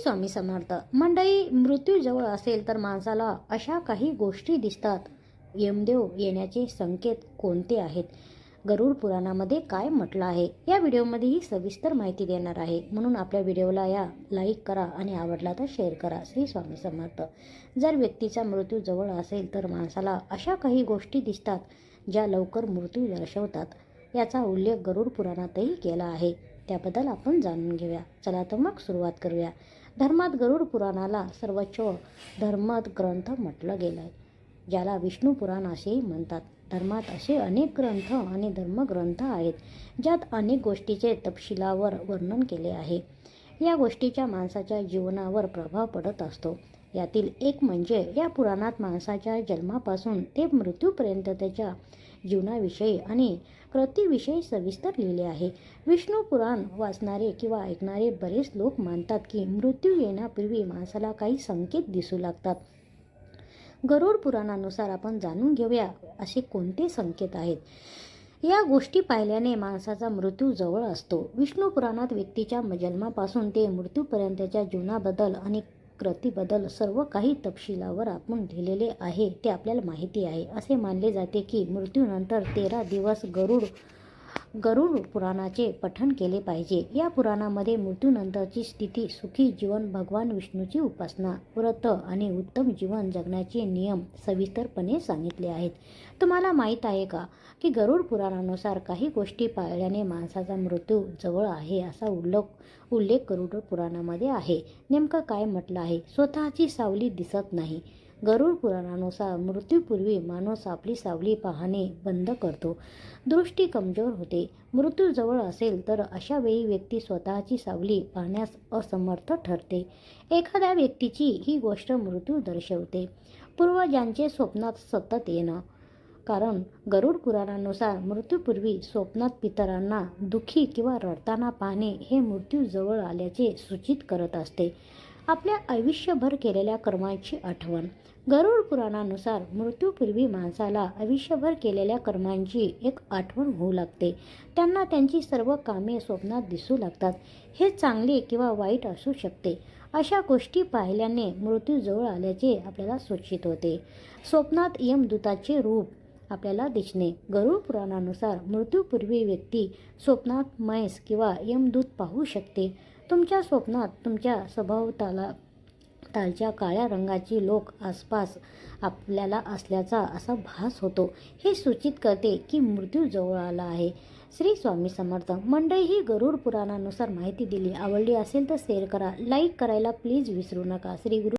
स्वामी समर्थ मंडळी, मृत्यू जवळ असेल तर माणसाला अशा काही गोष्टी दिसतात. यमदेव येण्याचे संकेत कोणते आहेत? गरुड पुराणामध्ये काय म्हटलं आहे? या व्हिडिओमध्ये ही सविस्तर माहिती देणार आहे. म्हणून आपल्या व्हिडिओला लाईक करा आणि आवडला तर शेअर करा. श्री स्वामी समर्थ. जर व्यक्तीचा मृत्यू जवळ असेल तर माणसाला अशा काही गोष्टी दिसतात ज्या लवकर मृत्यू दर्शवतात. याचा उल्लेख गरुड पुराणातही केला आहे. त्याबद्दल आपण जाणून घेऊया. चला तर मग सुरुवात करूया. धर्मात गरुड पुराणाला सर्वोच्च धर्मात ग्रंथ म्हटलं गेलं आहे, ज्याला विष्णू पुराण असेही म्हणतात. धर्मात असे अनेक ग्रंथ आणि धर्मग्रंथ आहेत ज्यात अनेक गोष्टीचे तपशिलावर वर्णन केले आहे. या गोष्टीचा माणसाच्या जीवनावर प्रभाव पडत असतो. यातील एक म्हणजे या पुराणात माणसाच्या जन्मापासून ते मृत्यूपर्यंत त्याच्या जीवनाविषयी आणि कृतीविषयी सविस्तर लिहिले आहे. विष्णू पुराण वाचणारे किंवा ऐकणारे बरेच लोक मानतात की मृत्यू येण्यापूर्वी माणसाला काही संकेत दिसू लागतात. गरुड पुराणानुसार आपण जाणून घेऊया असे कोणते संकेत आहेत. या गोष्टी पाहिल्याने माणसाचा मृत्यू जवळ असतो. विष्णू पुराणात व्यक्तीच्या जन्मापासून ते मृत्यूपर्यंतच्या जीवनाबद्दल आणि कृतीबद्दल सर्व काही तपशिलावर आपण लिहिलेले आहे ते आपल्याला माहिती आहे. असे मानले जाते की मृत्यूनंतर 13 दिवस गरुड पुराणाचे पठण केले पाहिजे. या पुराणामध्ये मृत्यूनंतरची स्थिती, सुखी जीवन, भगवान विष्णूची उपासना, व्रत आणि उत्तम जीवन जगण्याचे नियम सविस्तरपणे सांगितले आहेत. तुम्हाला माहीत आहे का की गरुड पुराणानुसार काही गोष्टी पाळल्याने माणसाचा मृत्यू जवळ आहे असा उल्लेख गरुड पुराणामध्ये आहे. नेमकं काय म्हटलं आहे? स्वतःची सावली दिसत नाही. गरुड पुराणानुसार मृत्यूपूर्वी माणूस आपली सावली पाहणे बंद करतो. दृष्टी कमजोर होते. मृत्यू जवळ असेल तर अशा वेळी व्यक्ती स्वतःची सावली पाहण्यास असमर्थ ठरते. एखाद्या व्यक्तीची ही गोष्ट मृत्यू दर्शवते. पूर्वजांचे स्वप्नात सतत येणं. कारण गरुड पुराणानुसार मृत्यूपूर्वी स्वप्नात पितरांना दुःखी किंवा रडताना पाहणे हे मृत्यू जवळ आल्याचे सूचित करत असते. आपल्या आयुष्यभर केलेल्या कर्मांची आठवण. गरुड पुराणानुसार मृत्यूपूर्वी माणसाला आयुष्यभर केलेल्या कर्मांची एक आठवण होऊ लागते. त्यांना त्यांची सर्व कामे स्वप्नात दिसू लागतात. हे चांगले किंवा वाईट असू शकते. अशा गोष्टी पाहिल्याने मृत्यू जवळ आल्याचे आपल्याला सूचित होते. स्वप्नात यमदूताचे रूप आपल्याला दिसणे. गरुड पुराणानुसार मृत्यूपूर्वी व्यक्ती स्वप्नात म्हैस किंवा यमदूत पाहू शकते. तुमच्या स्वप्नात तुमच्या सभोवतालच्या काळ्या रंगाची लोक आसपास आपल्याला असल्याचा असा भास होतो. हे सूचित करते की मृत्यू जवळ आला आहे. श्री स्वामी समर्थ. मंडळी, ही गरुड पुराणानुसार माहिती दिली. आवडली असेल तर शेअर करा, लाईक करायला प्लीज विसरू नका. श्री गुरु